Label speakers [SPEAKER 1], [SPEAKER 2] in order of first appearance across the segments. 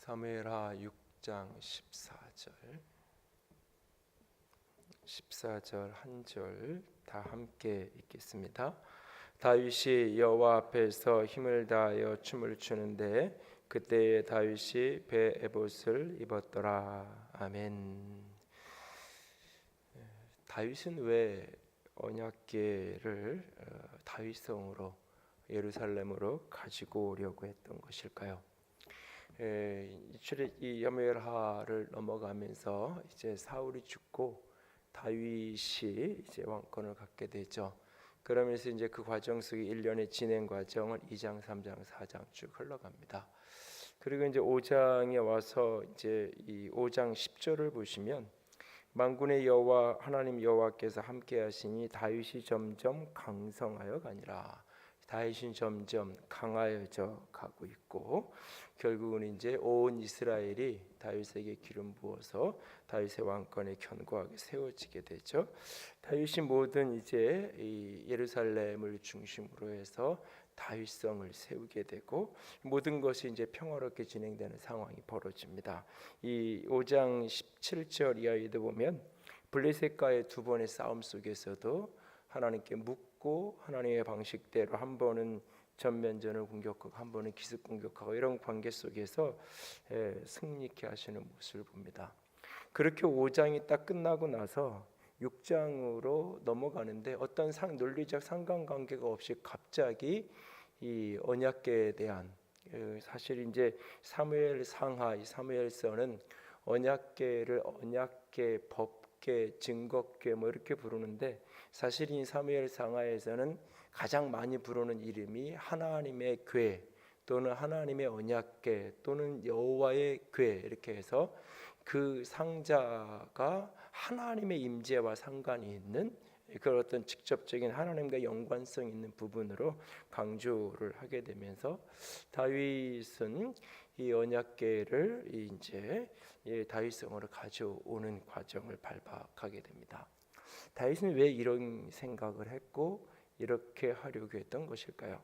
[SPEAKER 1] 사무엘하 6장 14절 한 절 다 함께 읽겠습니다. 다윗이 여호와 앞에서 힘을 다하여 춤을 추는데 그때에 다윗이 배 에봇을 입었더라. 아멘. 다윗은 왜 언약궤를 다윗성으로 예루살렘으로 가지고 오려고 했던 것일까요? 이 사무엘하를 넘어가면서 이제 사울이 죽고 다윗이 이제 왕권을 갖게 되죠. 그러면서 이제 그 과정 속에 일련의 진행 과정을 2장, 3장, 4장 쭉 흘러갑니다. 그리고 이제 5장에 와서 이제 이 5장 10절을 보시면 만군의 여호와 하나님 여호와께서 함께 하시니 다윗이 점점 강성하여 가니라. 다윗이 점점 강하여져 가고 있고 결국은 이제 온 이스라엘이 다윗에게 기름 부어서 다윗의 왕권에 견고하게 세워지게 되죠. 다윗이 모든 이제 이 예루살렘을 중심으로 해서 다윗성을 세우게 되고 모든 것이 이제 평화롭게 진행되는 상황이 벌어집니다. 이 5장 17절 이하에도 보면 블레셋과의 두 번의 싸움 속에서도 하나님께 묻고 하나님의 방식대로 한 번은 전면전을 공격하고 한 번은 기습 공격하고 이런 관계 속에서 승리케 하시는 모습을 봅니다. 그렇게 5장이 딱 끝나고 나서 6장으로 넘어가는데 어떤 논리적 상관관계가 없이 갑자기 이 언약궤에 대한 사실 이제 사무엘 상하 이 사무엘서는 언약궤를 언약궤, 법궤, 증거궤 뭐 이렇게 부르는데 사실 이 사무엘 상하에서는 가장 많이 부르는 이름이 하나님의 궤 또는 하나님의 언약궤 또는 여호와의 궤 이렇게 해서 그 상자가 하나님의 임재와 상관이 있는 그런 어떤 직접적인 하나님과 연관성 있는 부분으로 강조를 하게 되면서 다윗은 이 언약궤를 이제 다윗성으로 가져오는 과정을 밟아가게 됩니다. 다윗은 왜 이런 생각을 했고 이렇게 하려고 했던 것일까요?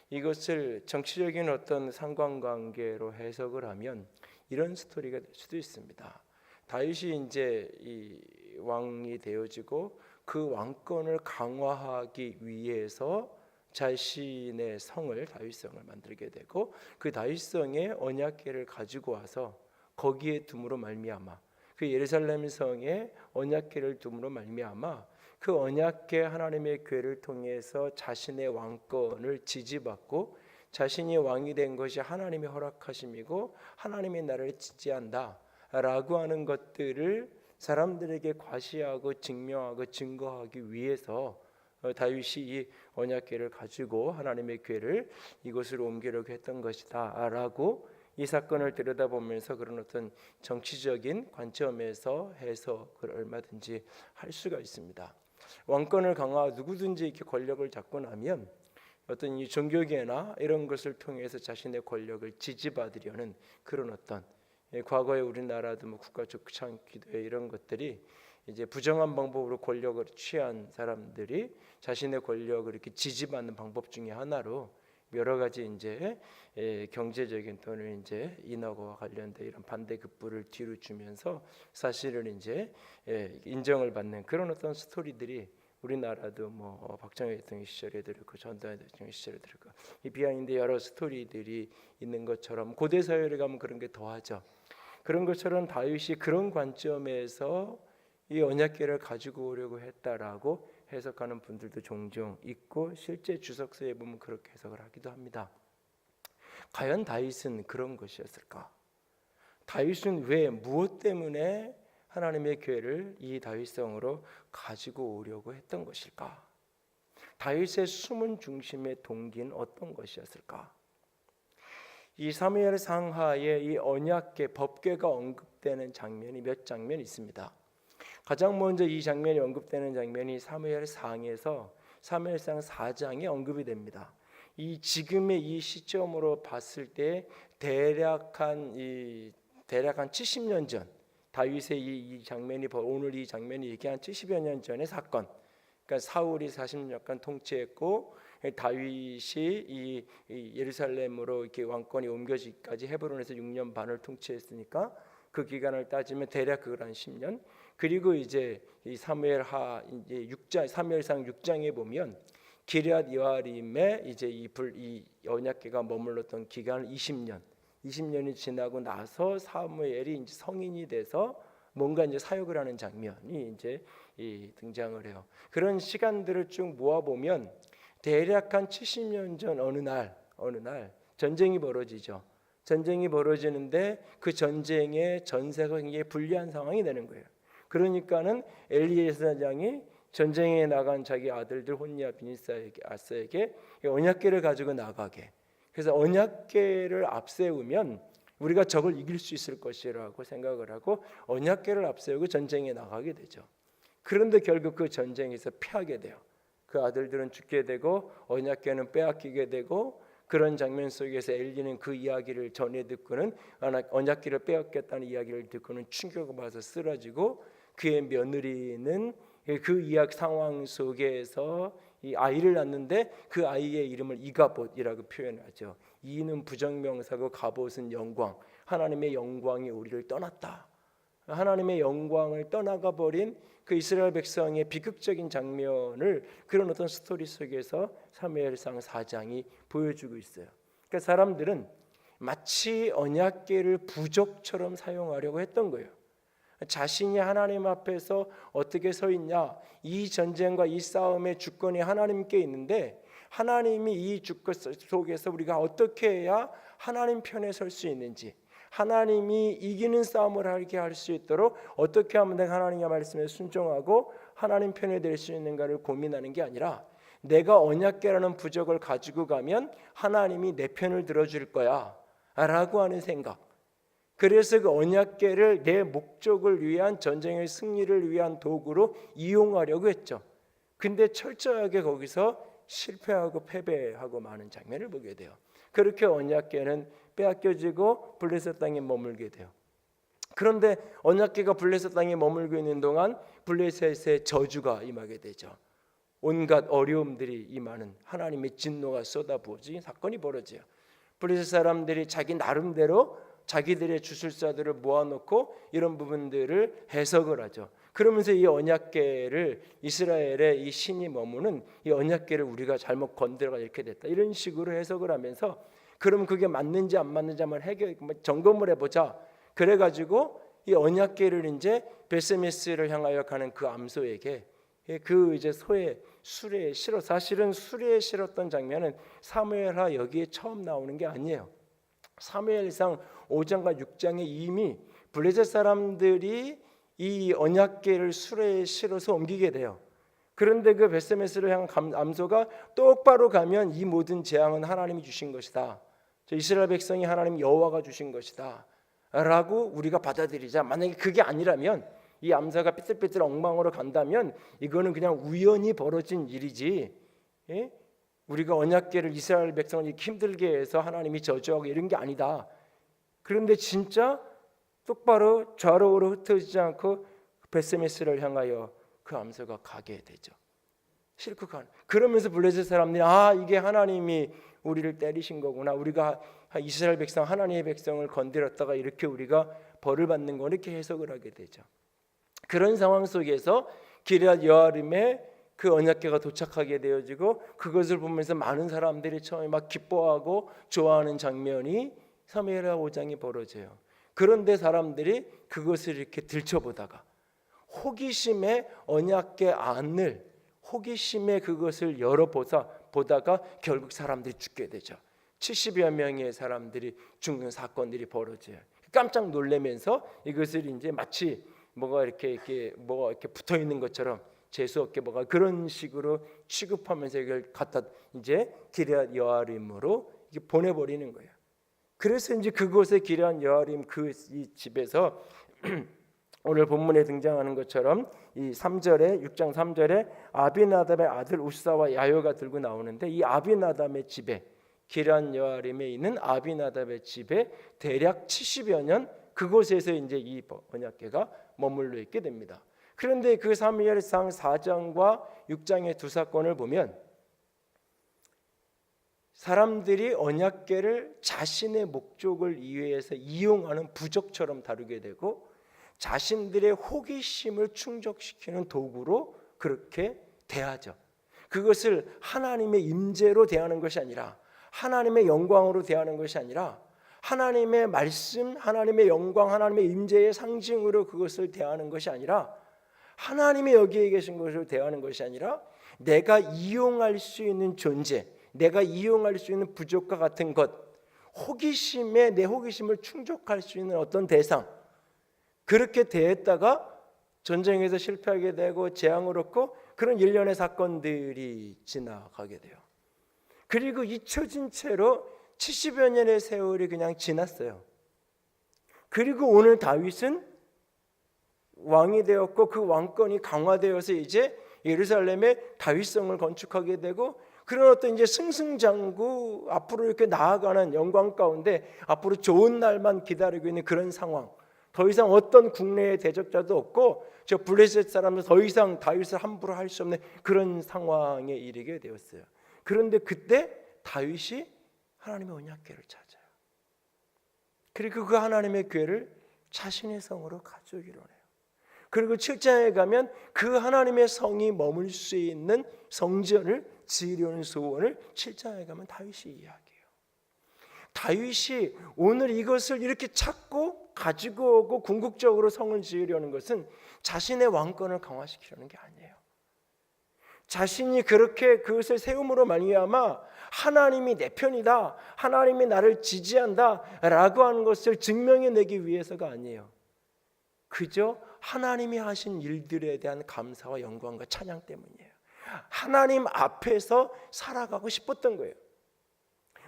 [SPEAKER 1] 이것을 정치적인 어떤 상관관계로 해석을 하면 이런 스토리가 될 수도 있습니다. 다윗이 이제 이 왕이 되어지고 그 왕권을 강화하기 위해서 자신의 성을 다윗성을 만들게 되고 그 다윗성에 언약궤를 가지고 와서 거기에 둠으로 말미암아 그 예루살렘 성에 언약궤를 둠으로 말미암아 그 언약궤 하나님의 궤를 통해서 자신의 왕권을 지지받고 자신이 왕이 된 것이 하나님의 허락하심이고 하나님의 나라를 지지한다 라고 하는 것들을 사람들에게 과시하고 증명하고 증거하기 위해서 다윗이 이 언약궤를 가지고 하나님의 궤를 이곳으로 옮기려고 했던 것이다 라고 이 사건을 들여다보면서 그런 어떤 정치적인 관점에서 해석을 얼마든지 할 수가 있습니다. 왕권을 강화하고 누구든지 이렇게 권력을 잡고 나면 어떤 이 종교계나 이런 것을 통해서 자신의 권력을 지지받으려는 그런 어떤 과거에 우리나라도 뭐 국가 족창기도회 이런 것들이 이제 부정한 방법으로 권력을 취한 사람들이 자신의 권력을 이렇게 지지받는 방법 중에 하나로 여러 가지 이제 경제적인 또는 이제 인허가와 관련된 이런 반대급부를 뒤로 주면서 사실은 이제 인정을 받는 그런 어떤 스토리들이 우리나라도 뭐 박정희 대통령 시절에도 그렇고 전두환 대통령 시절에도 그렇고 이 비하인드 여러 스토리들이 있는 것처럼 고대 사회를 가면 그런 게 더하죠. 그런 것처럼 다윗이 그런 관점에서 이 언약궤를 가지고 오려고 했다라고 해석하는 분들도 종종 있고 실제 주석서에 보면 그렇게 해석을 하기도 합니다. 과연 다윗은 그런 것이었을까? 다윗은 왜 무엇 때문에 하나님의 궤를 이 다윗성으로 가지고 오려고 했던 것일까? 다윗의 숨은 중심의 동기는 어떤 것이었을까? 이 사무엘 상하에 이 언약궤 법궤가 언급되는 장면이 몇 장면 있습니다. 가장 먼저 이 장면이 언급되는 장면이 사무엘 상에서 사무엘상 4장에 언급이 됩니다. 이 지금의 이 시점으로 봤을 때 대략 한 70년 전 다윗의 이 장면이 오늘 이 장면이 얘기한 70여 년 전의 사건 그러니까 사울이 40년간 통치했고 다윗이 이 예루살렘으로 이렇게 왕권이 옮겨지기까지 헤브론에서 6년 반을 통치했으니까 그 기간을 따지면 대략 그걸 한 10년. 그리고 이제 이 사무엘하 이제 6장 사무엘상 6장에 보면 기럇 여아림에 이제 이 언약궤가 머물렀던 기간은 20년이 지나고 나서 사무엘이 이제 성인이 돼서 뭔가 이제 사역을 하는 장면이 이제 등장을 해요. 그런 시간들을 쭉 모아 보면 대략 한 70년 전 어느 날 전쟁이 벌어지죠. 전쟁이 벌어지는데 그 전쟁의 전세가 굉장히 불리한 상황이 되는 거예요. 그러니까는 엘리 제사장이 전쟁에 나간 자기 아들들 혼니와 비니스에게 아스에게 언약궤를 가지고 나가게. 그래서 언약궤를 앞세우면 우리가 적을 이길 수 있을 것이라고 생각을 하고 언약궤를 앞세우고 전쟁에 나가게 되죠. 그런데 결국 그 전쟁에서 패하게 돼요. 그 아들들은 죽게 되고 언약궤는 빼앗기게 되고 그런 장면 속에서 엘리는 그 이야기를 전해 듣고는 언약궤를 빼앗겼다는 이야기를 듣고는 충격을 받아서 쓰러지고 그의 며느리는 그 이야기 상황 속에서 이 아이를 낳는데 그 아이의 이름을 이가봇이라고 표현하죠. 이는 부정명사고 가봇은 영광. 하나님의 영광이 우리를 떠났다. 하나님의 영광을 떠나가 버린 그 이스라엘 백성의 비극적인 장면을 그런 어떤 스토리 속에서 사무엘상 4장이 보여주고 있어요. 그러니까 사람들은 마치 언약궤를 부적처럼 사용하려고 했던 거예요. 자신이 하나님 앞에서 어떻게 서 있냐, 이 전쟁과 이 싸움의 주권이 하나님께 있는데 하나님이 이 주권 속에서 우리가 어떻게 해야 하나님 편에 설 수 있는지, 하나님이 이기는 싸움을 하게 할 수 있도록 어떻게 하면 내가 하나님의 말씀에 순종하고 하나님 편에 될 수 있는가를 고민하는 게 아니라 내가 언약궤라는 부적을 가지고 가면 하나님이 내 편을 들어줄 거야 라고 하는 생각. 그래서 그 언약궤를 내 목적을 위한 전쟁의 승리를 위한 도구로 이용하려고 했죠. 근데 철저하게 거기서 실패하고 패배하고 마는 장면을 보게 돼요. 그렇게 언약궤는 빼앗겨지고 블레셋 땅에 머물게 돼요. 그런데 언약궤가 블레셋 땅에 머물고 있는 동안 블레셋의 저주가 임하게 되죠. 온갖 어려움들이 임하는 하나님의 진노가 쏟아부어지는 사건이 벌어져요. 블레셋 사람들이 자기 나름대로 자기들의 주술사들을 모아놓고 이런 부분들을 해석을 하죠. 그러면서 이 언약궤를 이스라엘의 이 신이 머무는 이 언약궤를 우리가 잘못 건드려가 이렇게 됐다. 이런 식으로 해석을 하면서 그럼 그게 맞는지 안 맞는지 한번 점검을 해보자. 그래가지고 이 언약궤를 이제 베스메스를 향하여 가는 그 암소에게 그 이제 소의 수레에 실어 사실은 수레에 실었던 장면은 사무엘하 여기에 처음 나오는 게 아니에요. 사무엘상 5장과 6장에 이미 블레셋 사람들이 이 언약궤를 수레에 실어서 옮기게 돼요. 그런데 그 베스메스를 향한 암소가 똑바로 가면 이 모든 재앙은 하나님이 주신 것이다. 이스라엘 백성이 하나님 여호와가 주신 것이다 라고 우리가 받아들이자. 만약에 그게 아니라면 이 암사가 삐뚤삐뚤 엉망으로 간다면 이거는 그냥 우연히 벌어진 일이지, 예? 우리가 언약궤를 이스라엘 백성을 이렇게 힘들게 해서 하나님이 저주하고 이런 게 아니다. 그런데 진짜 똑바로 좌로우로 흩어지지 않고 베스메스를 향하여 그 암소가 가게 되죠. 실컷 가는. 그러면서 블레셋 사람들이 이게 하나님이 우리를 때리신 거구나. 우리가 이스라엘 백성 하나님의 백성을 건드렸다가 이렇게 우리가 벌을 받는 거 이렇게 해석을 하게 되죠. 그런 상황 속에서 기럇 여아림에 그 언약궤가 도착하게 되어지고 그것을 보면서 많은 사람들이 처음에 막 기뻐하고 좋아하는 장면이 사무엘하 5장이 벌어져요. 그런데 사람들이 그것을 이렇게 들춰보다가 호기심에 언약궤 안을 호기심에 그것을 열어보다가 결국 사람들이 죽게 되죠. 70여 명의 사람들이 죽는 사건들이 벌어져요. 깜짝 놀라면서 이것을 이제 마치 뭐가 이렇게 붙어 있는 것처럼 재수 없게 뭐가 그런 식으로 취급하면서 이걸 갖다 이제 기럇 여아림으로 보내버리는 거예요. 그래서 이제 그곳에 기럇 여아림 이 집에서 오늘 본문에 등장하는 것처럼 이 3절에 6장 3절에 아비나답의 아들 우사와 야요가 들고 나오는데 이 아비나답의 집에 기럇 여아림에 있는 아비나답의 집에 대략 70여 년 그곳에서 이제 이 언약궤가 머물러 있게 됩니다. 그런데 그 사무엘상 4장과 6장의 두 사건을 보면 사람들이 언약궤를 자신의 목적을 위해서 이용하는 부적처럼 다루게 되고 자신들의 호기심을 충족시키는 도구로 그렇게 대하죠. 그것을 하나님의 임재로 대하는 것이 아니라 하나님의 영광으로 대하는 것이 아니라 하나님의 말씀, 하나님의 영광, 하나님의 임재의 상징으로 그것을 대하는 것이 아니라 하나님이 여기에 계신 것으로 대하는 것이 아니라 내가 이용할 수 있는 존재, 내가 이용할 수 있는 부족과 같은 것, 호기심에 내 호기심을 충족할 수 있는 어떤 대상, 그렇게 대했다가 전쟁에서 실패하게 되고 재앙을 얻고 그런 일련의 사건들이 지나가게 돼요. 그리고 잊혀진 채로 70여 년의 세월이 그냥 지났어요. 그리고 오늘 다윗은 왕이 되었고 그 왕권이 강화되어서 이제 예루살렘에 다윗성을 건축하게 되고 그런 어떤 이제 승승장구 앞으로 이렇게 나아가는 영광 가운데 앞으로 좋은 날만 기다리고 있는 그런 상황. 더 이상 어떤 국내의 대적자도 없고 저 블레셋 사람도 더 이상 다윗을 함부로 할 수 없는 그런 상황에 이르게 되었어요. 그런데 그때 다윗이 하나님의 언약궤를 찾아요. 그리고 그 하나님의 궤를 자신의 성으로 가져오기로 해요. 그리고 7장에 가면 그 하나님의 성이 머물 수 있는 성전을 지으려는 소원을 7장에 가면 다윗이 이야기해요. 다윗이 오늘 이것을 이렇게 찾고 가지고 오고 궁극적으로 성을 지으려는 것은 자신의 왕권을 강화시키려는 게 아니에요. 자신이 그렇게 그것을 세움으로 말미암아 하나님이 내 편이다, 하나님이 나를 지지한다 라고 하는 것을 증명해내기 위해서가 아니에요. 그저 하나님이 하신 일들에 대한 감사와 영광과 찬양 때문이에요. 하나님 앞에서 살아가고 싶었던 거예요.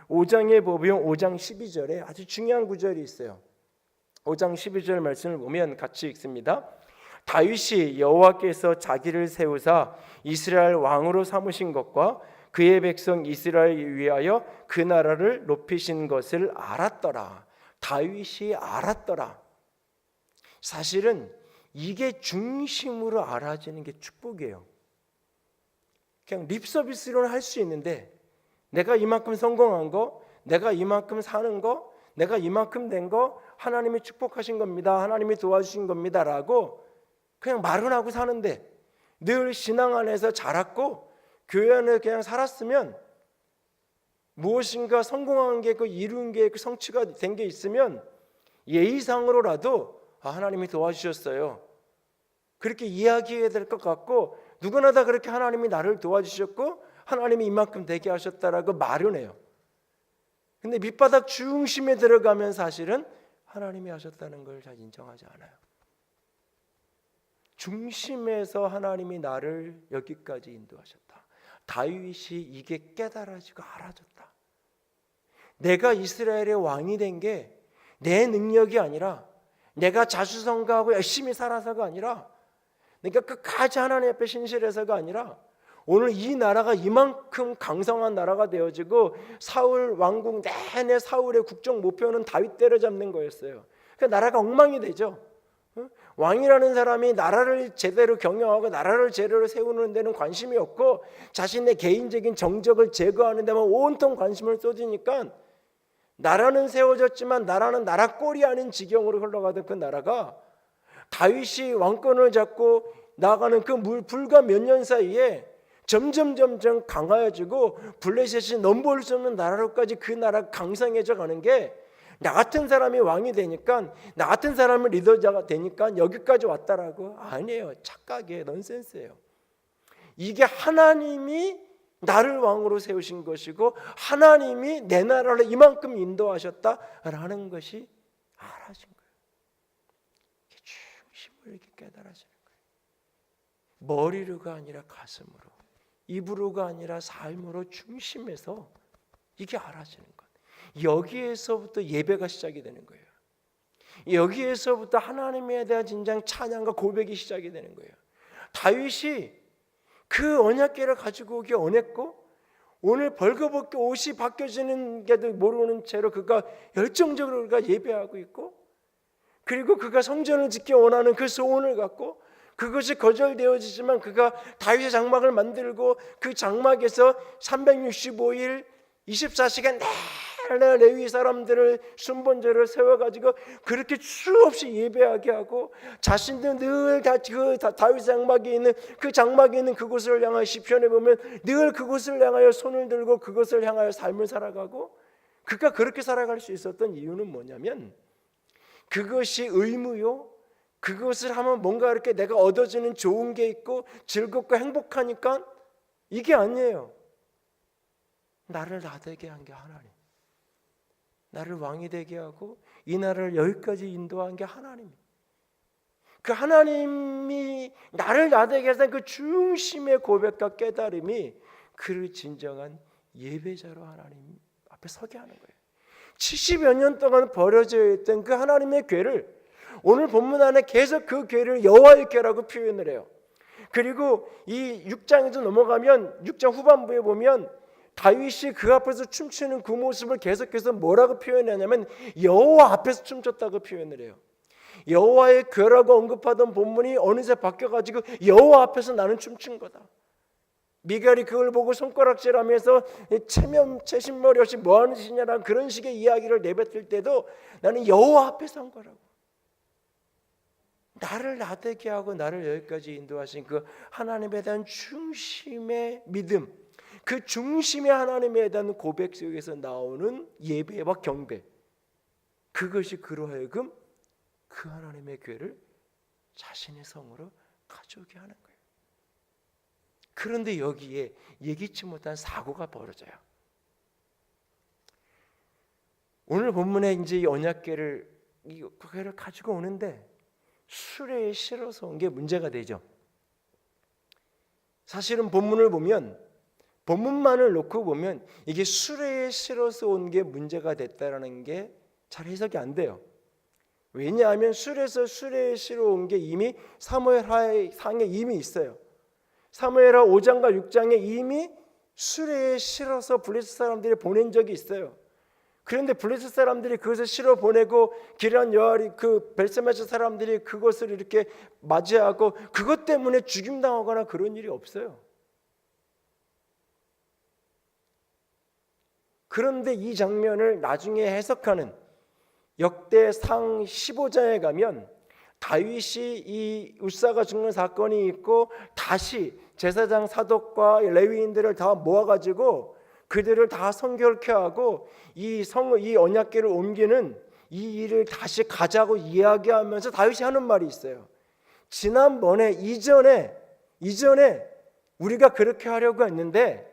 [SPEAKER 1] 5장에 보면 5장 12절에 아주 중요한 구절이 있어요. 5장 12절 말씀을 보면 같이 읽습니다. 다윗이 여호와께서 자기를 세우사 이스라엘 왕으로 삼으신 것과 그의 백성 이스라엘을 위하여 그 나라를 높이신 것을 알았더라. 다윗이 알았더라. 사실은 이게 중심으로 알아지는 게 축복이에요. 그냥 립서비스로는 할 수 있는데 내가 이만큼 성공한 거, 내가 이만큼 사는 거, 내가 이만큼 된 거 하나님이 축복하신 겁니다, 하나님이 도와주신 겁니다 라고 그냥 말은 하고 사는데 늘 신앙 안에서 자랐고 교회 안에 그냥 살았으면 무엇인가 성공한 게, 그 이룬 게, 그 성취가 된 게 있으면 예의상으로라도 하나님이 도와주셨어요 그렇게 이야기해야 될 것 같고 누구나 다 그렇게 하나님이 나를 도와주셨고 하나님이 이만큼 되게 하셨다라고 말은 해요. 근데 밑바닥 중심에 들어가면 사실은 하나님이 하셨다는 걸 잘 인정하지 않아요. 중심에서 하나님이 나를 여기까지 인도하셨다. 다윗이 이게 깨달아지고 알아졌다. 내가 이스라엘의 왕이 된 게 내 능력이 아니라 내가 자수성가하고 열심히 살아서가 아니라 내가 끝까지 하나님 앞에 신실해서가 아니라 오늘 이 나라가 이만큼 강성한 나라가 되어지고 사울 왕국 내내 사울의 국정 목표는 다윗 때려잡는 거였어요. 그러니까 나라가 엉망이 되죠. 왕이라는 사람이 나라를 제대로 경영하고 나라를 제대로 세우는 데는 관심이 없고 자신의 개인적인 정적을 제거하는 데만 온통 관심을 쏟으니까 나라는 세워졌지만 나라는 나라 꼴이 아닌 지경으로 흘러가던 그 나라가 다윗이 왕권을 잡고 나가는 그 불과 몇 년 사이에 점점 강화해지고 블레셋이 넘볼 수 없는 나라로까지 그 나라가 강성해져 가는 게 나 같은 사람이 왕이 되니까 나 같은 사람이 리더자가 되니까 여기까지 왔다라고 아니에요. 착각이에요. 넌센스예요. 이게 하나님이 나를 왕으로 세우신 것이고 하나님이 내 나라를 이만큼 인도하셨다라는 것이 알아진 거예요. 중심을 이렇게 깨달아지는 거예요. 머리로가 아니라 가슴으로, 입으로가 아니라 삶으로 중심에서 이게 알아지는 것. 여기에서부터 예배가 시작이 되는 거예요. 여기에서부터 하나님에 대한 진정 찬양과 고백이 시작이 되는 거예요. 다윗이 그 언약궤를 가지고 오기 원했고 오늘 벌거벗게 옷이 바뀌어지는 게도 모르는 채로 그가 열정적으로 그가 예배하고 있고 그리고 그가 성전을 짓기 원하는 그 소원을 갖고 그것이 거절되어지지만 그가 다윗의 장막을 만들고 그 장막에서 365일 24시간 내내 레위 사람들을 순번제를 세워가지고 그렇게 수없이 예배하게 하고 자신도 늘 다윗 장막에 있는 그 장막에 있는 그곳을 향하여 시편에 보면 늘 그곳을 향하여 손을 들고 그것을 향하여 삶을 살아가고 그가 그렇게 살아갈 수 있었던 이유는 뭐냐면 그것이 의무요. 그것을 하면 뭔가 이렇게 내가 얻어지는 좋은 게 있고 즐겁고 행복하니까 이게 아니에요. 나를 나되게 한 게 하나님. 나를 왕이 되게 하고 이 나라를 여기까지 인도한 게 하나님. 그 하나님이 나를 나되게 해서 그 중심의 고백과 깨달음이 그를 진정한 예배자로 하나님 앞에 서게 하는 거예요. 70여 년 동안 버려져 있던 그 하나님의 궤를 오늘 본문 안에 계속 그 궤를 여호와의 궤라고 표현을 해요. 그리고 이 6장에도 넘어가면 6장 후반부에 보면 다윗이 그 앞에서 춤추는 그 모습을 계속해서 뭐라고 표현하냐면 여호와 앞에서 춤췄다고 표현을 해요. 여호와의 궤라고 언급하던 본문이 어느새 바뀌어가지고 여호와 앞에서 나는 춤춘 거다. 미갈이 그걸 보고 손가락질하면서 채신머리 없이 뭐하는 짓이냐라는 그런 식의 이야기를 내뱉을 때도 나는 여호와 앞에서 한 거라고. 나를 나되게 하고 나를 여기까지 인도하신 그 하나님에 대한 중심의 믿음, 그 중심의 하나님에 대한 고백 속에서 나오는 예배와 경배, 그것이 그로 하여금 그 하나님의 궤를 자신의 성으로 가져오게 하는 거예요. 그런데 여기에 예기치 못한 사고가 벌어져요. 오늘 본문에 이제 이 언약궤를 가지고 오는데 수레에 실어서 온 게 문제가 되죠. 사실은 본문을 보면 본문만을 놓고 보면 이게 수레에 실어서 온 게 문제가 됐다라는 게 잘 해석이 안 돼요. 왜냐하면 수레에 실어 온 게 이미 사무엘하상에 이미 있어요. 사무엘하 5장과 6장에 이미 수레에 실어서 블레셋 사람들이 보낸 적이 있어요. 그런데 블레셋 사람들이 그것을 실어 보내고 기럇 여아리 그 벨세메스 사람들이 그것을 이렇게 맞이하고 그것 때문에 죽임당하거나 그런 일이 없어요. 그런데 이 장면을 나중에 해석하는 역대상 15장에 가면 다윗이 이 우사가 죽는 사건이 있고 다시 제사장 사독과 레위인들을 다 모아가지고 그들을 다 성결케 하고 이 언약궤를 옮기는 이 일을 다시 가자고 이야기하면서 다윗이 하는 말이 있어요. 지난번에 이전에 우리가 그렇게 하려고 했는데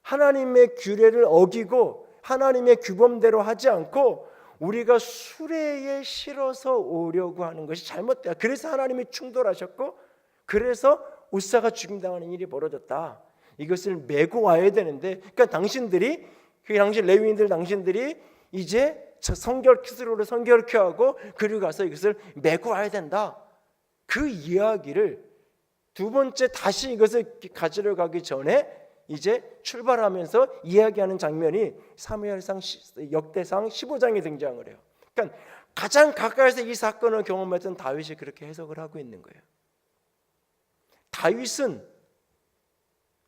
[SPEAKER 1] 하나님의 규례를 어기고 하나님의 규범대로 하지 않고 우리가 수레에 실어서 오려고 하는 것이 잘못되었다. 그래서 하나님이 충돌하셨고 그래서 우사가 죽임당하는 일이 벌어졌다. 이것을 메고 와야 되는데 그러니까 당신들이 그 당시 레위인들 당신들이 이제 스스로를 성결케 하고 그리고 가서 이것을 메고 와야 된다. 그 이야기를 두 번째 다시 이것을 가지러 가기 전에 이제 출발하면서 이야기하는 장면이 사무엘상 역대상 15장에 등장을 해요. 그러니까 가장 가까이서 이 사건을 경험했던 다윗이 그렇게 해석을 하고 있는 거예요. 다윗은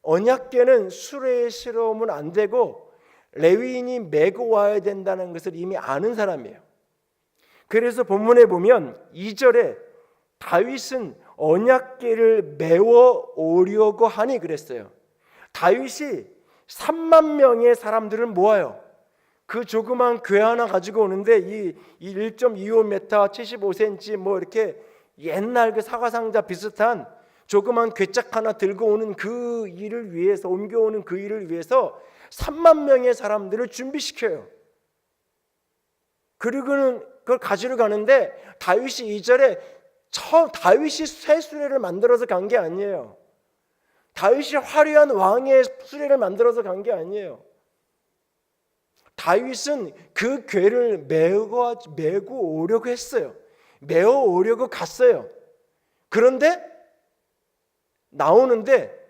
[SPEAKER 1] 언약궤는 수레에 실어오면 안 되고 레위인이 메고 와야 된다는 것을 이미 아는 사람이에요. 그래서 본문에 보면 2절에 다윗은 언약궤를 메워 오려고 하니 그랬어요. 다윗이 3만 명의 사람들을 모아요. 그 조그만 궤 하나 가지고 오는데 이 1.25m 75cm 뭐 이렇게 옛날 그 사과상자 비슷한 조그만 궤짝 하나 들고 오는 그 일을 위해서 옮겨오는 그 일을 위해서 3만 명의 사람들을 준비시켜요. 그리고는 그걸 가지러 가는데 다윗이 2절에 다윗이 새 수레를 만들어서 간 게 아니에요. 다윗이 화려한 왕의 수레를 만들어서 간 게 아니에요. 다윗은 그 궤를 메고 오려고 했어요. 메어 오려고 갔어요. 그런데 나오는데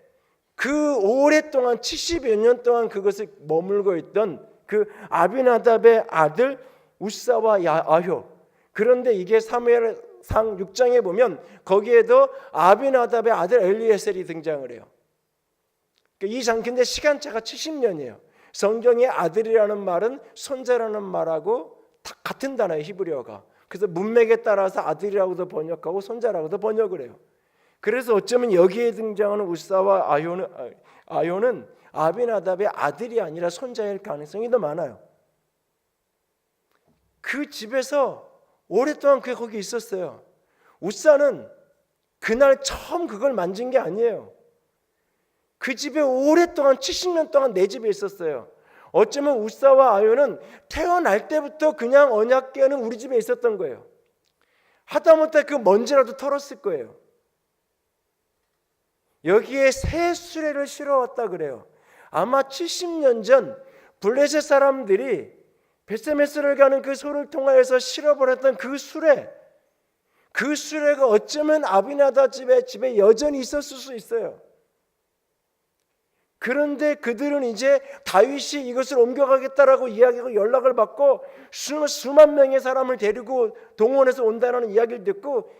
[SPEAKER 1] 그 오랫동안 70여 년 동안 그것을 머물고 있던 그 아비나답의 아들 우사와 아효, 그런데 이게 사무엘상 사무엘상 6장에 보면 거기에도 아비나답의 아들 엘리에셀이 등장을 해요. 근데 시간차가 70년이에요. 성경의 아들이라는 말은 손자라는 말하고 다 같은 단어예요, 히브리어가. 그래서 문맥에 따라서 아들이라고도 번역하고 손자라고도 번역을 해요. 그래서 어쩌면 여기에 등장하는 우사와 아요는 아비나답의 아들이 아니라 손자일 가능성이 더 많아요. 그 집에서 오랫동안 그게 거기 있었어요. 우사는 그날 처음 그걸 만진 게 아니에요. 그 집에 오랫동안 70년 동안 내 집에 있었어요. 어쩌면 우사와 아요는 태어날 때부터 그냥 언약궤는 우리 집에 있었던 거예요. 하다못해 그 먼지라도 털었을 거예요. 여기에 새 수레를 실어왔다 그래요. 아마 70년 전 블레셋 사람들이 베세메스를 가는 그 소를 통하여서 실어버렸던 그 수레가 어쩌면 아비나답 집에 여전히 있었을 수 있어요. 그런데 그들은 이제 다윗이 이것을 옮겨가겠다라고 이야기하고 연락을 받고 수만 명의 사람을 데리고 동원해서 온다는 이야기를 듣고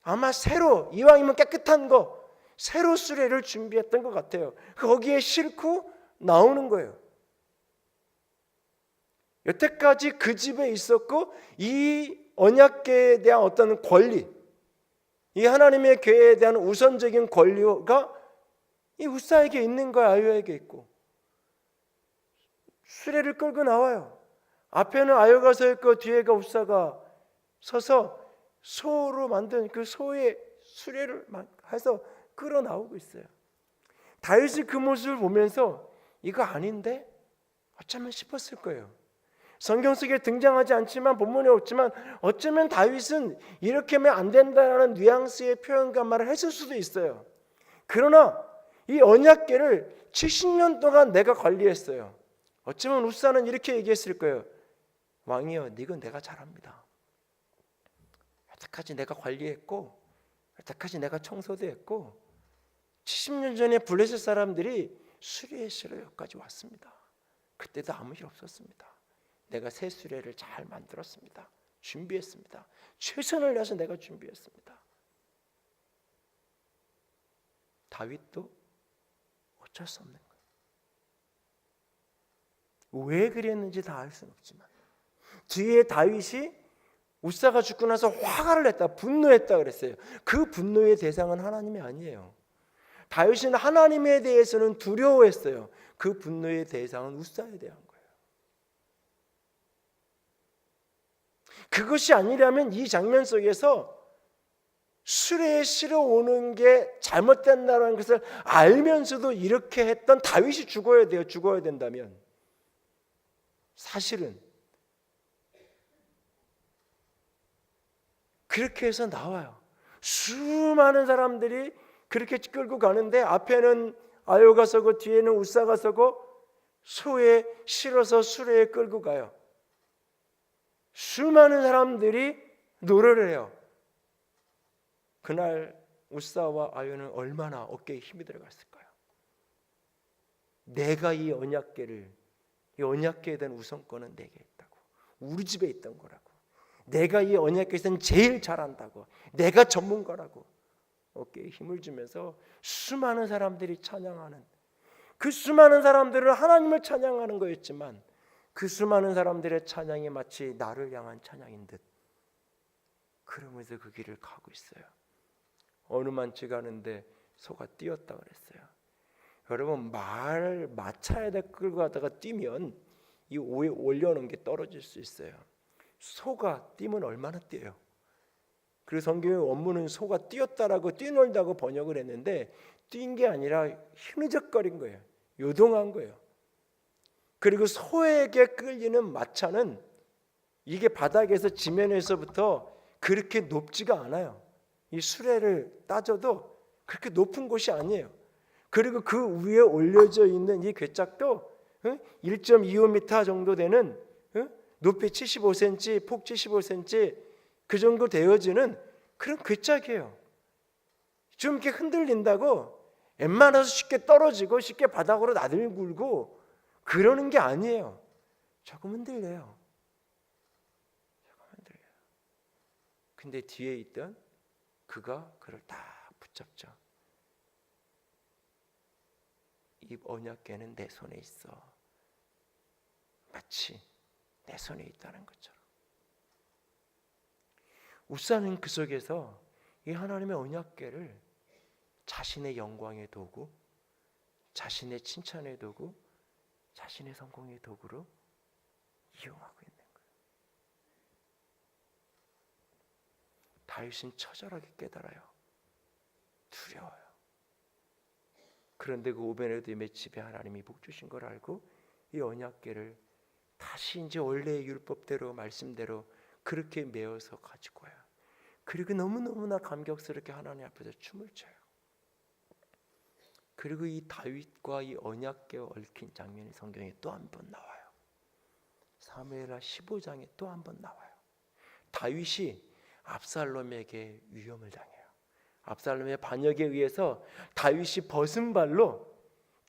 [SPEAKER 1] 아마 새로, 이왕이면 깨끗한 거, 새로 수레를 준비했던 것 같아요. 거기에 싣고 나오는 거예요. 여태까지 그 집에 있었고 이 언약궤에 대한 어떤 권리, 이 하나님의 궤에 대한 우선적인 권리가 이 우사에게 있는 거야. 아요에게 있고. 수레를 끌고 나와요. 앞에는 아요가 서 있고 뒤에가 우사가 서서 소로 만든 그 소의 수레를 해서 끌어 나오고 있어요. 다윗이 그 모습을 보면서 이거 아닌데? 어쩌면 싶었을 거예요. 성경 속에 등장하지 않지만 본문에 없지만 어쩌면 다윗은 이렇게 하면 안 된다는 뉘앙스의 표현과 말을 했을 수도 있어요. 그러나 이 언약궤를 70년 동안 내가 관리했어요. 어쩌면 우사는 이렇게 얘기했을 거예요. 왕이여, 이건 내가 잘합니다. 여태까지 내가 관리했고 여태까지 내가 청소도 했고 70년 전에 블레셋 사람들이 수레에 실어 여기까지 왔습니다. 그때도 아무 일 없었습니다. 내가 새 수레를 잘 만들었습니다. 준비했습니다. 최선을 다해서 내가 준비했습니다. 다윗도 어쩔 수 없는 거예요. 왜 그랬는지 다 알 수는 없지만 뒤에 다윗이 우사가 죽고 나서 화가 냈다, 분노했다 그랬어요. 그 분노의 대상은 하나님이 아니에요. 다윗은 하나님에 대해서는 두려워했어요. 그 분노의 대상은 우사에 대한 거예요. 그것이 아니라면 이 장면 속에서 수레에 실어오는 게 잘못된다는 것을 알면서도 이렇게 했던 다윗이 죽어야 돼요. 죽어야 된다면 사실은 그렇게 해서 나와요. 수많은 사람들이 그렇게 끌고 가는데 앞에는 아요가 서고 뒤에는 우사가 서고 소에 실어서 수레에 끌고 가요. 수많은 사람들이 노래를 해요. 그날 우사와 아요는 얼마나 어깨에 힘이 들어갔을까요? 내가 이 언약궤에 대한 우선권은 내게 있다고. 우리 집에 있던 거라고. 내가 이 언약궤에서는 제일 잘한다고. 내가 전문가라고. 어깨에 힘을 주면서 수많은 사람들이 찬양하는, 그 수많은 사람들은 하나님을 찬양하는 거였지만 그 수많은 사람들의 찬양이 마치 나를 향한 찬양인 듯 그러면서 그 길을 가고 있어요. 어느 만치 가는데 소가 뛰었다 그랬어요. 여러분, 마차에다 끌고 가다가 뛰면 이 오에 올려놓은 게 떨어질 수 있어요. 소가 뛰면 얼마나 뛰어요. 그래서 성경의 원문은 소가 뛰었다라고 뛰놀다고 번역을 했는데 뛴 게 아니라 흐느적거린 거예요. 요동한 거예요. 그리고 소에게 끌리는 마차는 이게 바닥에서 지면에서부터 그렇게 높지가 않아요. 이 수레를 따져도 그렇게 높은 곳이 아니에요. 그리고 그 위에 올려져 있는 이 궤짝도 1.25m 정도 되는 높이 75cm, 폭 75cm 그 정도 되어지는 그런 궤짝이에요. 좀 이렇게 흔들린다고 웬만해서 쉽게 떨어지고 쉽게 바닥으로 나들굴고 그러는 게 아니에요. 조금 흔들려요. 근데 뒤에 있던 그가 그를 딱 붙잡죠. 이 언약궤는 내 손에 있어. 마치 내 손에 있다는 것처럼. 우사는 그 속에서 이 하나님의 언약궤를 자신의 영광의 도구, 자신의 칭찬의 도구, 자신의 성공의 도구로 이용하고 있는 거예요. 다윗은 처절하게 깨달아요. 두려워요. 그런데 그 오베데돔의 집에 하나님이 복 주신 걸 알고 이 언약궤를 다시 이제 원래의 율법대로 말씀대로 그렇게 메어서 가지고 와요. 그리고 너무너무나 감격스럽게 하나님 앞에서 춤을 춰요. 그리고 이 다윗과 이 언약궤 얽힌 장면이 성경에 또 한 번 나와요. 사무엘하 15장에 또 한 번 나와요. 다윗이 압살롬에게 위험을 당해요. 압살롬의 반역에 의해서 다윗이 벗은 발로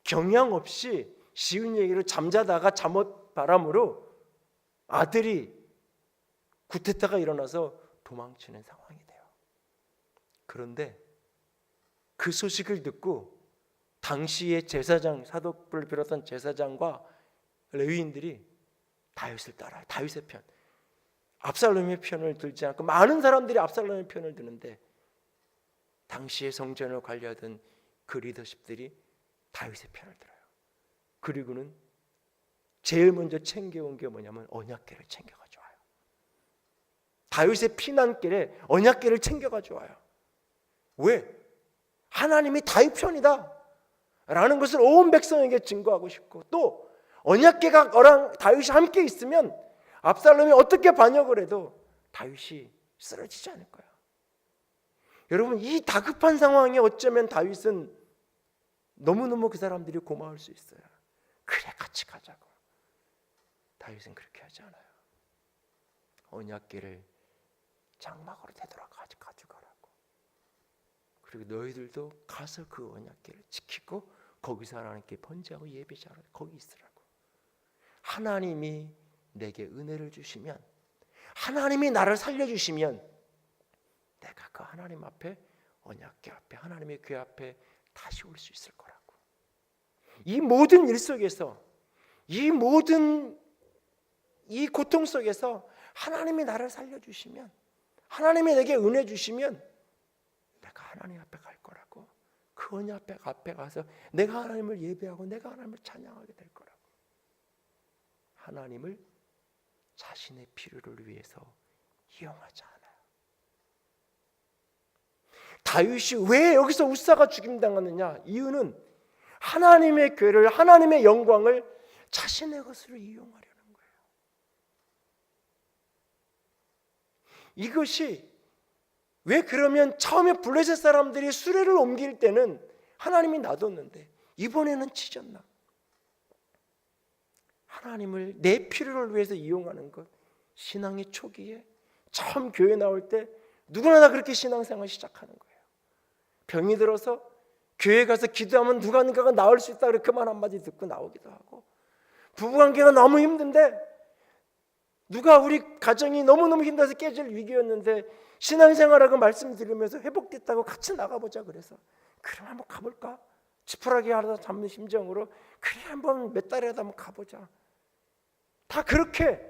[SPEAKER 1] 경향 없이 쉬운 얘기로 잠자다가 잠옷 바람으로 아들이 구테타가 일어나서 도망치는 상황이 돼요. 그런데 그 소식을 듣고 당시의 제사장, 사독을 비롯한 제사장과 레위인들이 다윗을 따라요. 다윗의 편, 압살롬의 편을 들지 않고 많은 사람들이 압살롬의 편을 드는데 당시의 성전을 관리하던 그 리더십들이 다윗의 편을 들어요. 그리고는 제일 먼저 챙겨온 게 뭐냐면 언약궤를 챙겨가지고 와요. 다윗의 피난길에 언약궤를 챙겨가지고 와요. 왜? 하나님이 다윗 편이다 라는 것을 온 백성에게 증거하고 싶고, 또 언약궤가 너랑 다윗이 함께 있으면 압살롬이 어떻게 반역을 해도 다윗이 쓰러지지 않을 거야. 여러분, 이 다급한 상황에 어쩌면 다윗은 너무너무 그 사람들이 고마울 수 있어요. 그래, 같이 가자고. 다윗은 그렇게 하지 않아요. 언약궤를 장막으로 되돌아 가져가라고. 그리고 너희들도 가서 그 언약궤를 지키고 거기서 하나님께 번제하고 예배자로 거기 있으라고. 하나님이 내게 은혜를 주시면, 하나님이 나를 살려주시면 내가 그 하나님 앞에, 언약궤 앞에, 하나님의 궤 앞에 다시 올 수 있을 거라고. 이 모든 일 속에서, 이 모든 이 고통 속에서 하나님이 나를 살려주시면, 하나님이 내게 은혜 주시면 내가 하나님 앞에 갈 거라고. 그 언약 앞에 가서 내가 하나님을 예배하고 내가 하나님을 찬양하게 될 거라고. 하나님을 자신의 필요를 위해서 이용하지 않아요. 다윗이 왜 여기서 우사가 죽임당하느냐? 이유는 하나님의 궤를, 하나님의 영광을 자신의 것으로 이용하려는 거예요. 이것이 왜 그러면 처음에 블레셋 사람들이 수레를 옮길 때는 하나님이 놔뒀는데 이번에는 찢었나? 하나님을 내 필요를 위해서 이용하는 것, 신앙의 초기에 처음 교회 나올 때 누구나 다 그렇게 신앙생활 시작하는 거예요. 병이 들어서 교회 가서 기도하면 누가가 나을 수 있다 그렇게 말 한마디 듣고 나오기도 하고, 부부관계가 너무 힘든데 누가 우리 가정이 너무너무 힘들어서 깨질 위기였는데 신앙생활하고 말씀 들으면서 회복됐다고 같이 나가보자 그래서 그럼 한번 가볼까? 지푸라기 하나 잡는 심정으로 그래 한번 몇 달이라도 한번 가보자. 다 그렇게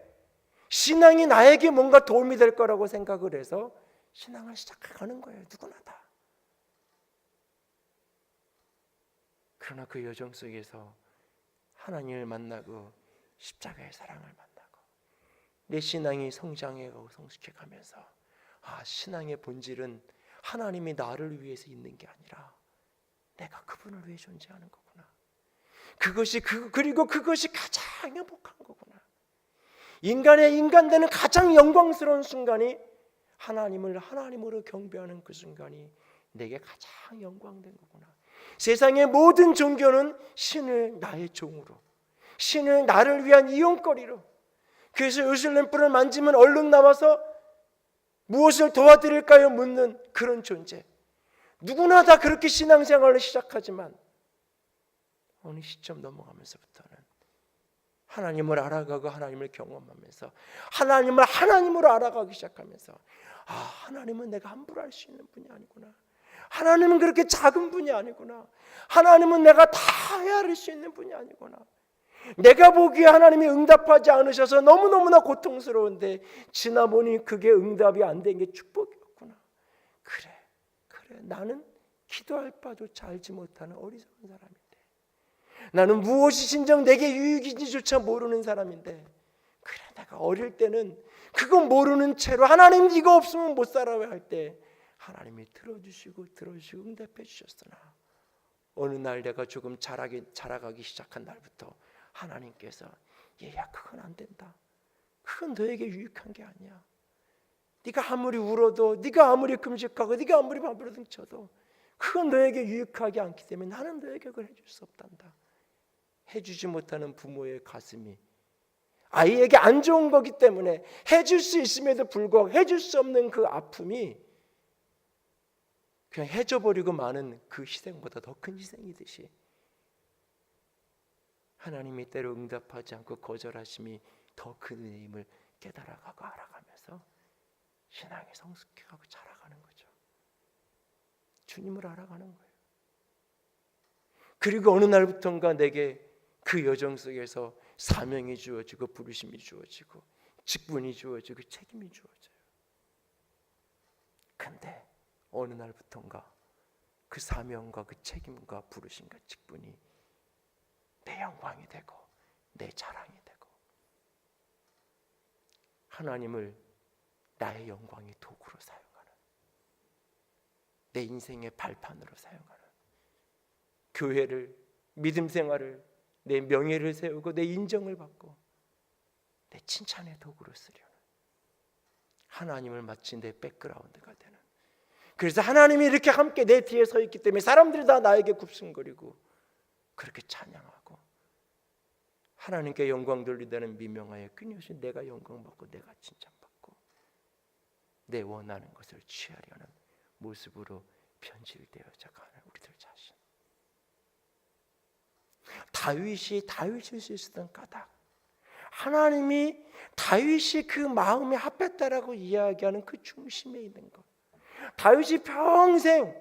[SPEAKER 1] 신앙이 나에게 뭔가 도움이 될 거라고 생각을 해서 신앙을 시작하는 거예요. 누구나 다. 그러나 그 여정 속에서 하나님을 만나고 십자가의 사랑을 만나고 내 신앙이 성장해가고 성숙해가면서 신앙의 본질은 하나님이 나를 위해서 있는 게 아니라 내가 그분을 위해 존재하는 거구나. 그리고 그것이 가장 행복한 거구나. 인간 되는 가장 영광스러운 순간이 하나님을 하나님으로 경배하는 그 순간이 내게 가장 영광된 거구나. 세상의 모든 종교는 신을 나의 종으로, 신을 나를 위한 이용거리로, 그래서 예루살렘 뿔을 만지면 얼른 나와서 무엇을 도와드릴까요? 묻는 그런 존재. 누구나 다 그렇게 신앙생활을 시작하지만 어느 시점 넘어가면서부터는 하나님을 알아가고 하나님을 경험하면서 하나님을 하나님으로 알아가기 시작하면서 하나님은 내가 함부로 할 수 있는 분이 아니구나. 하나님은 그렇게 작은 분이 아니구나. 하나님은 내가 다 헤아릴 수 있는 분이 아니구나. 내가 보기에 하나님이 응답하지 않으셔서 너무너무나 고통스러운데 지나보니 그게 응답이 안 된 게 축복이었구나. 그래 나는 기도할 바조차 알지 못하는 어리석은 사람인데, 나는 무엇이 진정 내게 유익인지조차 모르는 사람인데, 그래 내가 어릴 때는 그거 모르는 채로 하나님 이거 없으면 못 살아요 할 때 하나님이 들어주시고 응답해 주셨으나 어느 날 내가 조금 자라가기 시작한 날부터 하나님께서 얘야 그건 안 된다. 그건 너에게 유익한 게 아니야. 네가 아무리 울어도, 네가 아무리 금식하고, 네가 아무리 밥으로 등쳐도 그건 너에게 유익하지 않기 때문에 나는 너에게 그걸 해줄 수 없단다. 해주지 못하는 부모의 가슴이 아이에게 안 좋은 거기 때문에 해줄 수 있음에도 불구하고 해줄 수 없는 그 아픔이 그냥 해줘버리고 마는 그 희생보다 더 큰 희생이듯이 하나님이 때로 응답하지 않고 거절하심이 더 큰 은혜임을 깨달아가고 알아가면서 신앙이 성숙해가고 자라가는 거죠. 주님을 알아가는 거예요. 그리고 어느 날부턴가 내게 그 여정 속에서 사명이 주어지고 부르심이 주어지고 직분이 주어지고 책임이 주어져요. 근데 어느 날부턴가 그 사명과 그 책임과 부르심과 직분이 내 영광이 되고 내 자랑이 되고 하나님을 나의 영광의 도구로 사용하는, 내 인생의 발판으로 사용하는, 교회를, 믿음 생활을, 내 명예를 세우고 내 인정을 받고 내 칭찬의 도구로 쓰려는, 하나님을 마치 내 백그라운드가 되는, 그래서 하나님이 이렇게 함께 내 뒤에 서 있기 때문에 사람들이 다 나에게 굽신거리고 그렇게 찬양하고 하나님께 영광 돌리다는 미명하에 끊임없이 내가 영광 받고 내가 칭찬받고 내 원하는 것을 취하려는 모습으로 변질되어져 가는 우리들 자신. 다윗이 다윗일 수 있었던 까닭, 하나님이 다윗이 그 마음에 합했다라고 이야기하는 그 중심에 있는 것. 다윗이 평생,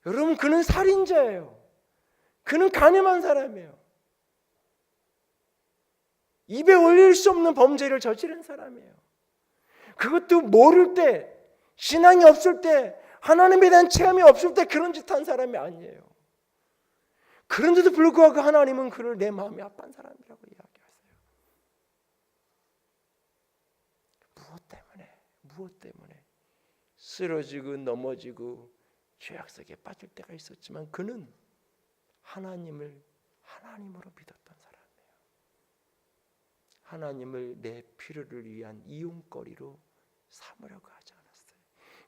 [SPEAKER 1] 여러분 그는 살인자예요. 그는 간음한 사람이에요. 입에 올릴 수 없는 범죄를 저지른 사람이에요. 그것도 모를 때, 신앙이 없을 때, 하나님에 대한 체험이 없을 때 그런 짓 한 사람이 아니에요. 그런데도 불구하고 하나님은 그를 내 마음이 아픈 사람이라고 이야기하세요. 무엇 때문에 쓰러지고 넘어지고 죄악 속에 빠질 때가 있었지만 그는 하나님으로 믿었던 사람이에요. 하나님을 내 필요를 위한 이용거리로 삼으려고 하지 않았어요.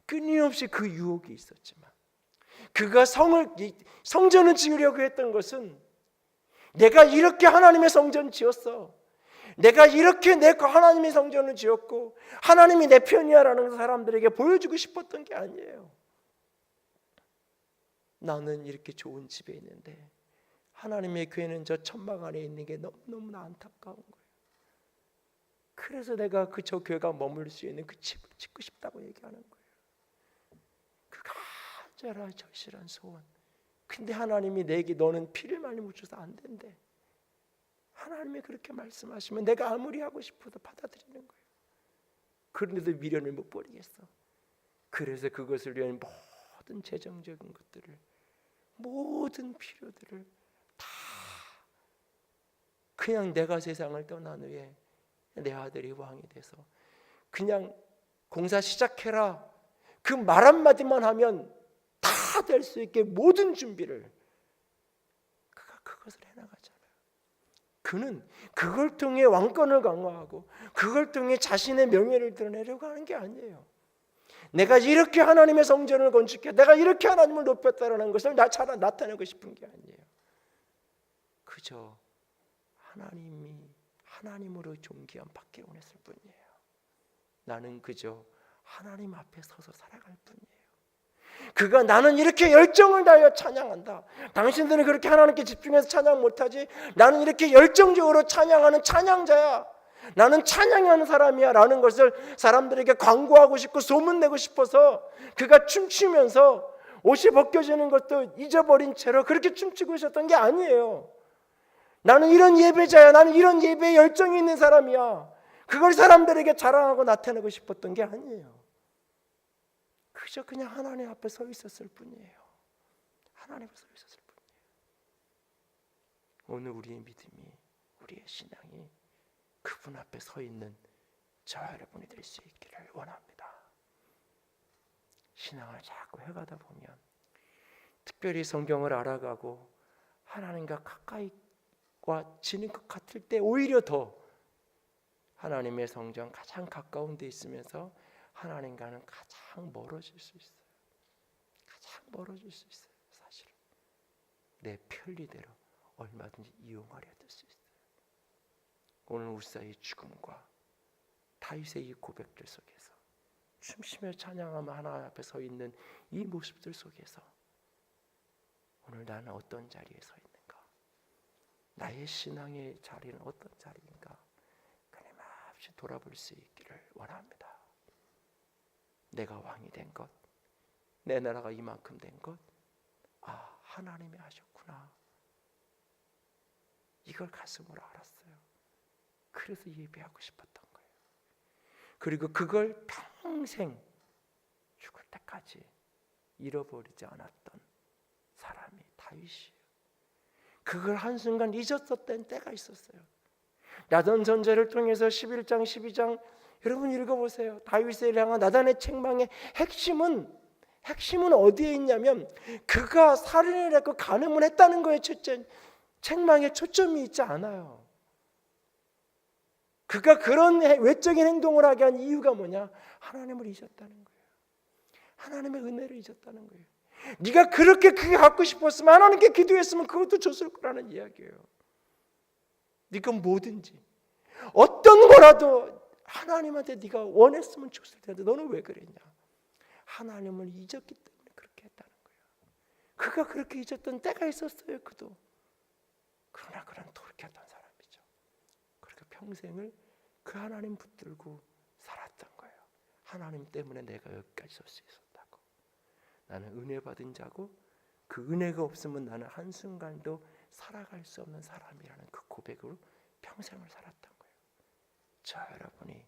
[SPEAKER 1] 끊임없이 그 유혹이 있었지만 그가 성전을 지으려고 했던 것은 내가 이렇게 하나님의 성전 지었어, 내가 이렇게 내 하나님의 성전을 지었고 하나님이 내 편이야라는 사람들에게 보여주고 싶었던 게 아니에요. 나는 이렇게 좋은 집에 있는데 하나님의 교회는 저 천막 안에 있는 게 너무나 안타까운 거예요. 그래서 내가 저 교회가 머물 수 있는 그 집을 짓고 싶다고 얘기하는 거예요. 그 간절한 절실한 소원. 근데 하나님이 내게 너는 피를 많이 묻혀서 안 된대. 하나님이 그렇게 말씀하시면 내가 아무리 하고 싶어도 받아들이는 거예요. 그런데도 미련을 못 버리겠어. 그래서 그것을 위한 모든 재정적인 것들을, 모든 필요들을 다 그냥 내가 세상을 떠난 후에 내 아들이 왕이 돼서 그냥 공사 시작해라 그 말 한마디만 하면 다 될 수 있게 모든 준비를 그가 그것을 해나가잖아요. 그는 그걸 통해 왕권을 강화하고 그걸 통해 자신의 명예를 드러내려고 하는 게 아니에요. 내가 이렇게 하나님의 성전을 건축해, 내가 이렇게 하나님을 높였다는 것을 나타내고 싶은 게 아니에요. 그저 하나님으로 존귀함 받기 원했을 뿐이에요. 나는 그저 하나님 앞에 서서 살아갈 뿐이에요. 그가 나는 이렇게 열정을 다하여 찬양한다. 당신들은 그렇게 하나님께 집중해서 찬양 못하지? 나는 이렇게 열정적으로 찬양하는 찬양자야. 나는 찬양하는 사람이야 라는 것을 사람들에게 광고하고 싶고 소문내고 싶어서 그가 춤추면서 옷이 벗겨지는 것도 잊어버린 채로 그렇게 춤추고 있었던 게 아니에요. 나는 이런 예배자야, 나는 이런 예배에 열정이 있는 사람이야, 그걸 사람들에게 자랑하고 나타내고 싶었던 게 아니에요. 그저 그냥 하나님 앞에 서 있었을 뿐이에요. 하나님 앞에 서 있었을 뿐이에요. 오늘 우리의 믿음이, 우리의 신앙이 그분 앞에 서 있는 저와 여러분이 될 수 있기를 원합니다. 신앙을 자꾸 해가다 보면, 특별히 성경을 알아가고 하나님과 가까이 지는 것 같을 때 오히려 더 하나님의 성전 가장 가까운 데 있으면서 하나님과는 가장 멀어질 수 있어요. 가장 멀어질 수 있어요. 사실은 내 편리대로 얼마든지 이용하려 들 수 있어요. 오늘 우사의 죽음과 다윗의 이 고백들 속에서 춤추며 찬양하며 하나님 앞에 서 있는 이 모습들 속에서 오늘 나는 어떤 자리에 서 있는가? 나의 신앙의 자리는 어떤 자리인가? 끊임없이 돌아볼 수 있기를 원합니다. 내가 왕이 된 것, 내 나라가 이만큼 된 것, 아, 하나님이 하셨구나. 이걸 가슴으로 알았어요. 그래서 예배하고 싶었던 거예요. 그리고 그걸 평생 죽을 때까지 잃어버리지 않았던 사람이 다윗이에요. 그걸 한순간 잊었었던 때가 있었어요. 나단 전제를 통해서 11장 12장 여러분 읽어보세요. 다윗을 향한 나단의 책망의 핵심은 어디에 있냐면 그가 살인을 했고 간음을 했다는 거에 책망에 초점이 있지 않아요. 그가 그런 외적인 행동을 하게 한 이유가 뭐냐? 하나님을 잊었다는 거예요. 하나님의 은혜를 잊었다는 거예요. 네가 그렇게 그게 갖고 싶었으면 하나님께 기도했으면 그것도 줬을 거라는 이야기예요. 네가 뭐든지 어떤 거라도 하나님한테 네가 원했으면 줬을 텐데 너는 왜 그랬냐? 하나님을 잊었기 때문에 그렇게 했다는 거예요. 그가 그렇게 잊었던 때가 있었어요. 그도. 그러나 그는 돌이켰던 사람이죠. 그렇게 평생을 그 하나님 붙들고 살았던 거예요. 하나님 때문에 내가 여기까지 설 수 있었다고. 나는 은혜 받은 자고 그 은혜가 없으면 나는 한순간도 살아갈 수 없는 사람이라는 그 고백으로 평생을 살았던 거예요. 저 여러분이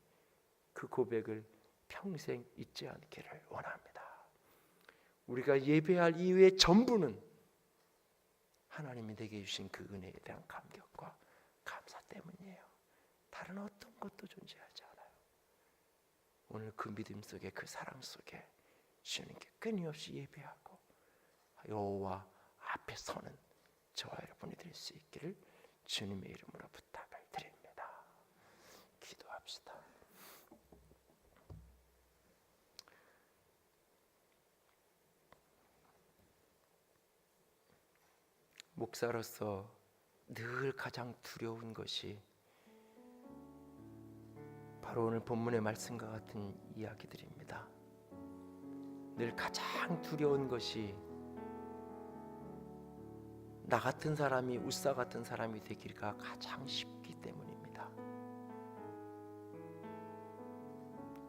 [SPEAKER 1] 그 고백을 평생 잊지 않기를 원합니다. 우리가 예배할 이유의 전부는 하나님이 내게 주신 그 은혜에 대한 감격과 감사 때문이에요. 다른 어떤 것도 존재하지 않아요. 오늘 그 믿음 속에, 그 사랑 속에 주님께 끊임없이 예배하고 여호와 앞에 서는 저와 여러분이 될 수 있기를 주님의 이름으로 부탁을 드립니다. 기도합시다. 목사로서 늘 가장 두려운 것이 바로 오늘 본문의 말씀과 같은 이야기들입니다. 늘 가장 두려운 것이 나 같은 사람이 우사 같은 사람이 되기가 가장 쉽기 때문입니다.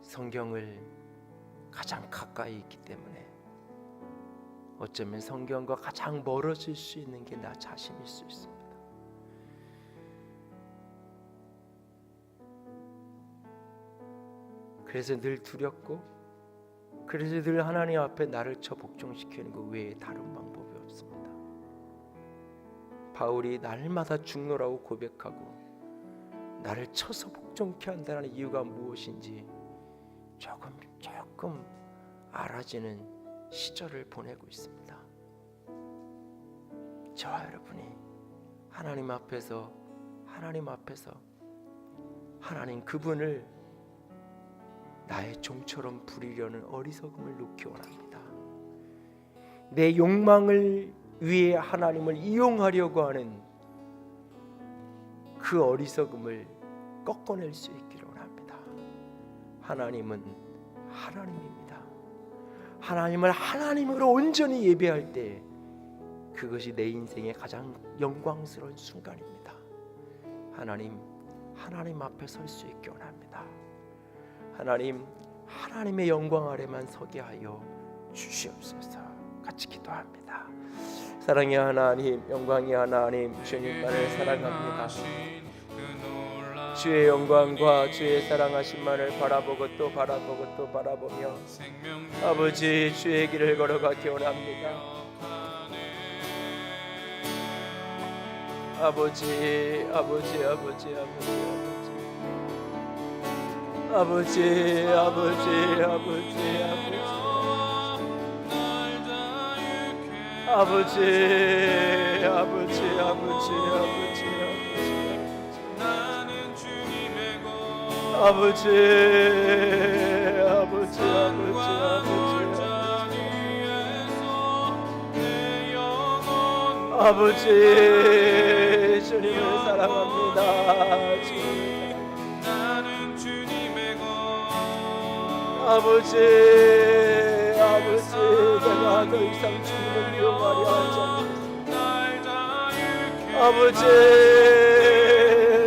[SPEAKER 1] 성경을 가장 가까이 있기 때문에 어쩌면 성경과 가장 멀어질 수 있는 게 나 자신일 수 있습니다. 그래서 늘 두렵고, 그래서 늘 하나님 앞에 나를 쳐 복종시키는 것 외에 다른 방법이 없습니다. 바울이 날마다 죽노라고 고백하고 나를 쳐서 복종케 한다는 이유가 무엇인지 조금 알아지는 시절을 보내고 있습니다. 저와 여러분이 하나님 앞에서 하나님 그분을 나의 종처럼 부리려는 어리석음을 놓기 원합니다. 내 욕망을 위해 하나님을 이용하려고 하는 그 어리석음을 꺾어낼 수 있기를 원합니다. 하나님은 하나님입니다. 하나님을 하나님으로 온전히 예배할 때 그것이 내 인생의 가장 영광스러운 순간입니다. 하나님, 하나님 앞에 설 수 있게 원합니다. 하나님의 영광 아래만 서게 하여 주시옵소서. 같이 기도합니다. 사랑의 하나님, 영광의 하나님, 주님만을 사랑합니다. 주의 영광과 주의 사랑하심만을 바라보고 또 바라보고 또 바라보며 아버지 주의 길을 걸어가기 원합니다. 아버지, 아버지, 아버지, 아버지, 아버지, 아버지, 아버지, 아버지, 아버지, 아버지, 아버지, 아버지, 아버지, 아버지, 아버지, 주님을 사랑합니다. 아버지, 아버지, 내가 더 이상 주님을 미워하려 하지 않겠습니다. 아버지,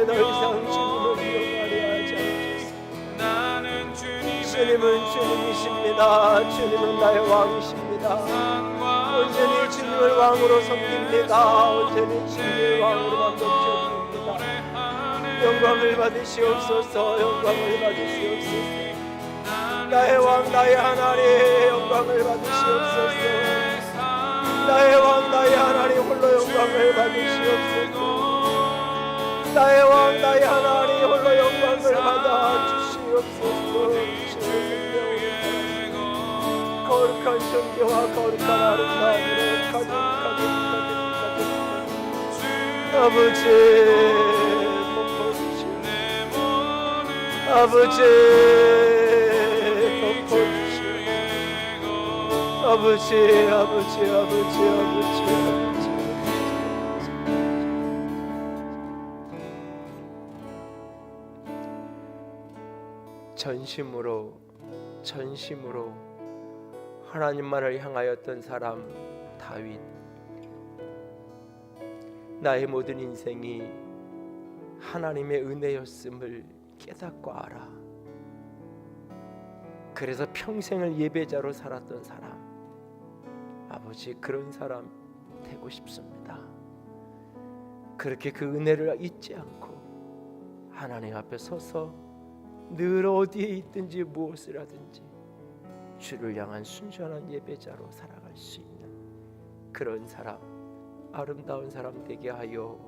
[SPEAKER 1] 더 이상 주님을 미워하려 하지 않겠습니다. 주님은 주님이십니다. 주님은 나의 왕이십니다. 온전히 주님을 왕으로 섬깁니다. 온전히 주님을 왕으로 만족시옵니다. 영광을 받으시옵소서. 영광을 받으시옵소서. 나의 왕 나의 하나님 영광을 받으시옵소서. 나의 왕 나의 하나님 홀로 영광을 받으시옵소서. 나의 왕 나의 하나님 홀로 영광을 받아 주시옵소서. 거룩한 존귀와 거룩한 아름다움으로 가득 아버지 덮어주시옵소서. 아버지 아버지, 아버지, 아버지, 아버지, 전심으로 하나님만을 향하였던 사람 다윗. 나의 모든 인생이 하나님의 은혜였음을 깨닫고 알아. 그래서 평생을 예배자로 살았던 사람, 아버지 그런 사람 되고 싶습니다. 그렇게 그 은혜를 잊지 않고 하나님 앞에 서서 늘 어디에 있든지 무엇을 하든지 주를 향한 순전한 예배자로 살아갈 수 있는 그런 사람, 아름다운 사람 되게 하여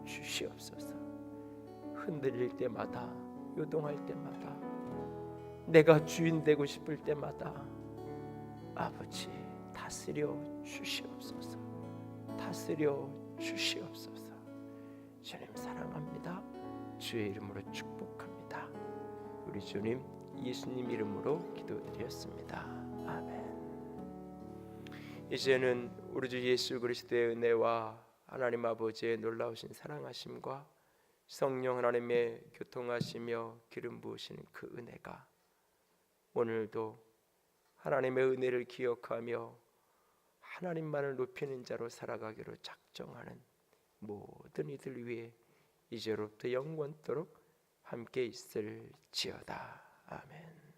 [SPEAKER 1] 주시옵소서. 흔들릴 때마다, 요동할 때마다, 내가 주인 되고 싶을 때마다 아버지 다스려 주시옵소서. 다스려 주시옵소서. 주님 사랑합니다. 주의 이름으로 축복합니다. 우리 주님 예수님 이름으로 기도드렸습니다. 아멘. 이제는 우리 주 예수 그리스도의 은혜와 하나님 아버지의 놀라우신 사랑하심과 성령 하나님의 교통하시며 기름 부으시는 그 은혜가 오늘도 하나님의 은혜를 기억하며 하나님만을 높이는 자로 살아가기로 작정하는 모든 이들 위해 이제로부터 영원토록 함께 있을지어다. 아멘.